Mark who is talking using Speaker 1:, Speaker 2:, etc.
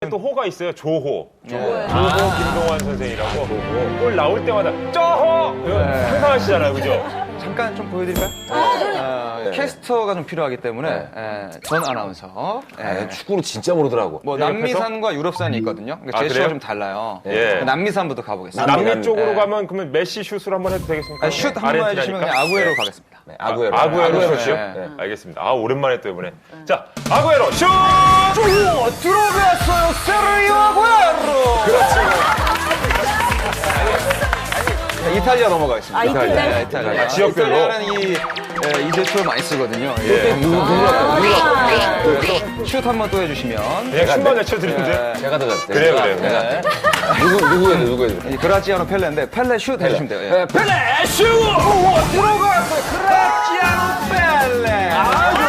Speaker 1: 또 호가 있어요. 조호. 조호 김동완 선생이라고. 골 나올 때마다 쪼호! 항상 하시잖아요. 그죠?
Speaker 2: 잠깐 좀 보여드릴까요? 캐스터가 좀 필요하기 때문에 전 아나운서.
Speaker 3: 축구를 진짜 모르더라고.
Speaker 2: 뭐 남미산과 유럽산이 있거든요. 그러니까 제시가
Speaker 1: 그래요?
Speaker 2: 좀 달라요.
Speaker 1: 예.
Speaker 2: 남미산부터 가보겠습니다.
Speaker 1: 남미 쪽으로 가면 그러면 메시 슛을 한번 해도 되겠습니까?
Speaker 2: 슛 한 번 해주시면 그냥 아구에로 가겠습니다.
Speaker 3: 아구에로.
Speaker 1: 아구에로 슛이요?
Speaker 2: 네.
Speaker 1: 알겠습니다. 오랜만에 또 이번에. 자, 아구에로 슛!
Speaker 2: 들어갔어요, 세르기오 아구에로. 그렇지. 이탈리아 넘어가겠습니다. 이탈리아.
Speaker 1: 지역별로?
Speaker 2: 이탈리아는 이 제스처를 많이 쓰거든요. 슛 한 번 또 해주시면.
Speaker 1: 그냥 슛만 외쳐드리면 돼요?
Speaker 3: 제가 더 잘했어요.
Speaker 1: 그래요.
Speaker 3: 누구 해도.
Speaker 2: 그라지아노 펠레인데 펠레 슛 해주시면 돼요. 예.
Speaker 1: 펠레 슛!
Speaker 2: 들어갔어요, 그라지아노 펠레. 아주